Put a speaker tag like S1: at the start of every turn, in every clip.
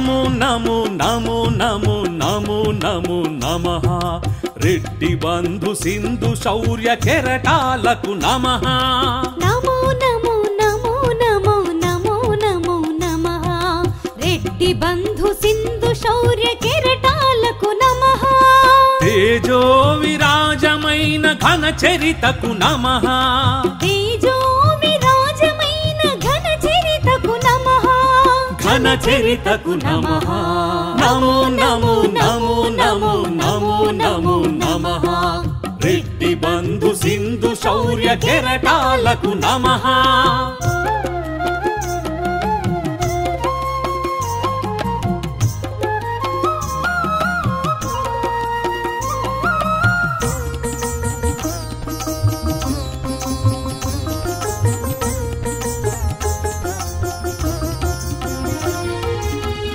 S1: నమో నమో నమో నమో నమో నమో నమః రెడ్డి బంధు సింధు శౌర్య కెరటాలకు నమః
S2: నమో నమో నమో నమో నమో నమో నమః రెడ్డి బంధు సింధు శౌర్య కెరటాలకు నమః
S1: తేజో విరాజమైన ఘన చరితకు నమః
S2: తేజో విరాజమైన ఘన చరితకు నమః
S1: ఘన చరితకు నమః నమో నమో నమో నమో నమో నమో నమః రెడ్డి బంధు సింధు శౌర్య కెరటాలకు నమః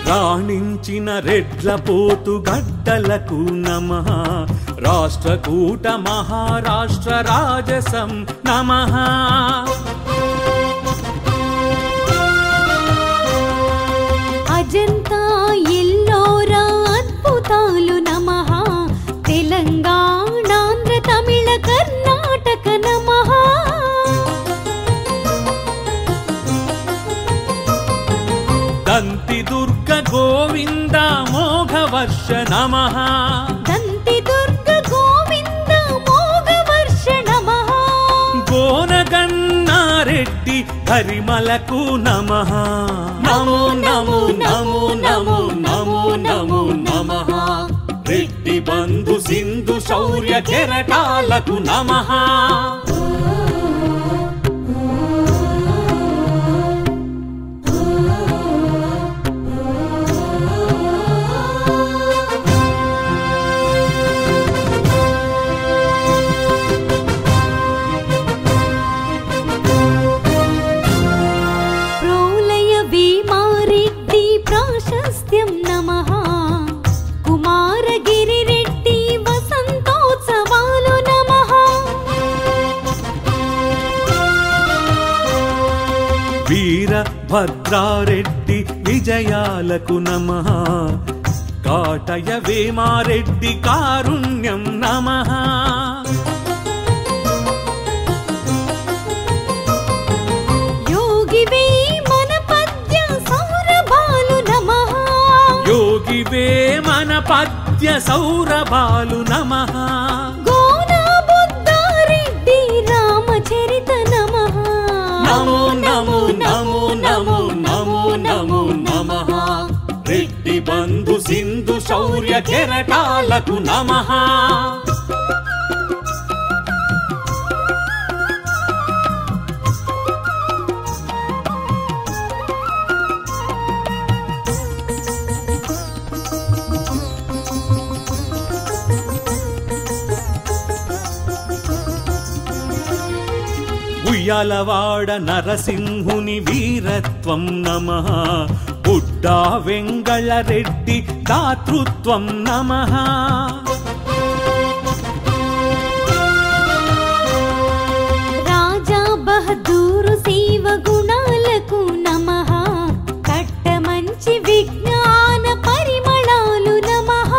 S1: రాణించిన రెడ్ల పోతు గడ్డలకు నమః రాష్ట్రకూట మహారాష్ట్ర రాజసం నమః
S2: అజంతా ఎల్లోరా అద్భుతాలు నమః తెలంగాణాంధ్ర తమిళ కర్ణాటక నమః
S1: దంతి దుర్గ గోవింద మోఘవర్ష నమః
S2: దంతి దుర్గ గోవింద మోఘవర్ష నమః
S1: గోనగన్నారెడ్డి హరిమలకు నమః నమో నమో నమో నమో నమో నమో నమః రెడ్డి బంధు సింధు శౌర్య కెరటాలకు నమః
S2: ప్రోలయ భీమారెడ్డి ప్రాశస్త్యం నమః కుమారగిరి రెడ్డి వసంతోత్సవాలు నమః
S1: వీరభద్రారెడ్డి విజయాలకు నమః కాటయ వేమారెడ్డి కారుణ్యం నమః
S2: యోగి వేమన పద్య సౌరభాలు నమః
S1: యోగి వేమన పద్య సౌరభాలు నమః
S2: గోనా బుద్ధారెడ్డి రామచరిత నమః
S1: నమో నమో నమో నమో నమో నమో నమః రెడ్డి బంధు సింధు శౌర్య కెరటాలకు నమః ఉయ్యాలవాడ నరసింహుని వీరత్వం నమః బుడ్డా వెంగళరెడ్డి దాతృత్వం నమః
S2: రాజా బహదూరు శివ గుణాలకు నమః కట్టమంచి విజ్ఞాన పరిమళాలు నమః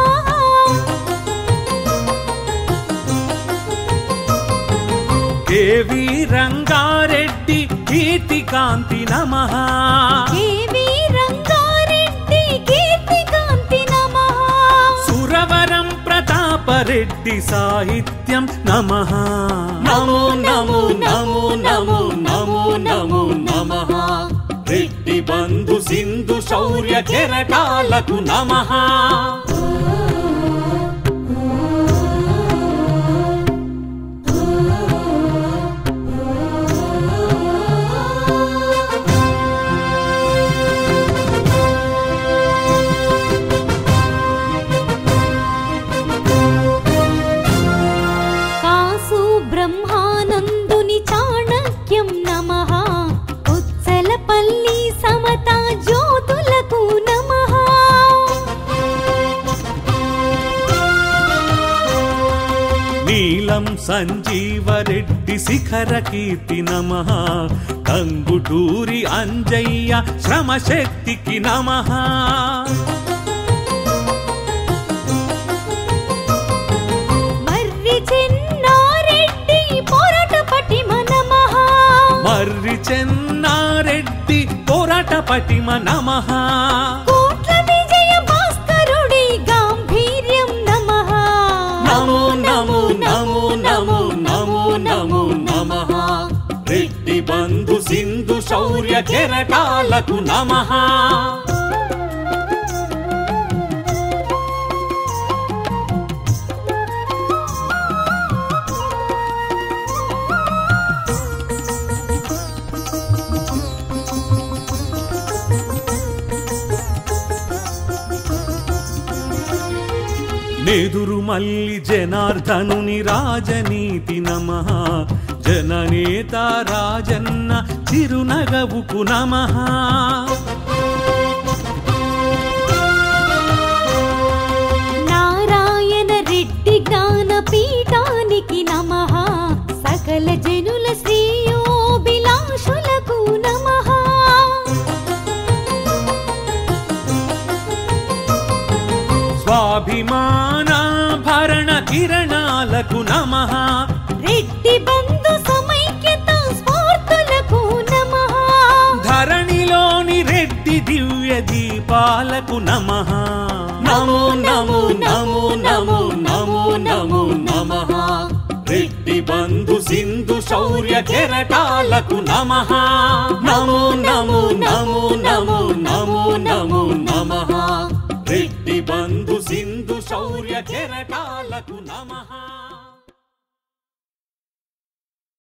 S1: కేవి రంగారెడ్డి కీర్తికాంతి నమః
S2: కేవి రంగారెడ్డి కీర్తికాంతి నమః
S1: సురవరం ప్రతాపరెడ్డి సాహిత్యం నమః నమో నమో నమో నమో నమో నమో నమః రెడ్డి బంధు సింధు శౌర్య కెరటాలకు నమః
S2: కాసు బ్రహ్మానందుని చాణక్యం నమః ఉత్సలపల్లి సమతా జ్యోతులకు నమః
S1: సంజీవరెడ్డి శిఖర కీర్తి నమః టంగుటూరి అంజయ్య శ్రమశక్తికి నమః
S2: మర్రి చెన్నారెడ్డి పోరాట పటిమ నమః
S1: మర్రి చెన్నారెడ్డి పోరాట పటిమ నమః
S2: కోట్ల విజయ భాస్కరుడి గాంభీర్యం నమః
S1: నమో నమో నమో నమో నమో నమో నమః రెడ్డి బంధు సింధు శౌర్య కెరటాలకు నమః నెదురు మల్లి జనార్దనుని రాజనీతి నమః జననేత రాజన్న చిరునగవుకు నమః
S2: నారాయణ రెడ్డి జ్ఞానపీఠానికి నమః సకల జనుల శ్రేయోభిలాషులకు నమః
S1: స్వాభిమాన భరణ కిరణాలకు నమః
S2: రెడ్డి బంధు సమైక్యత స్ఫూర్తులకు నమః
S1: ధరణిలోని రెడ్డి దివ్య దీపాలకు నమః నమో నమో నమో నమో నమో నమో నమః రెడ్డి బంధు సింధు శౌర్య కెరటాలకు నమః నమో నమో నమో నమో నమో నమో నమః రెడ్డి బంధు సింధు శౌర్య కెరటాలకు నమః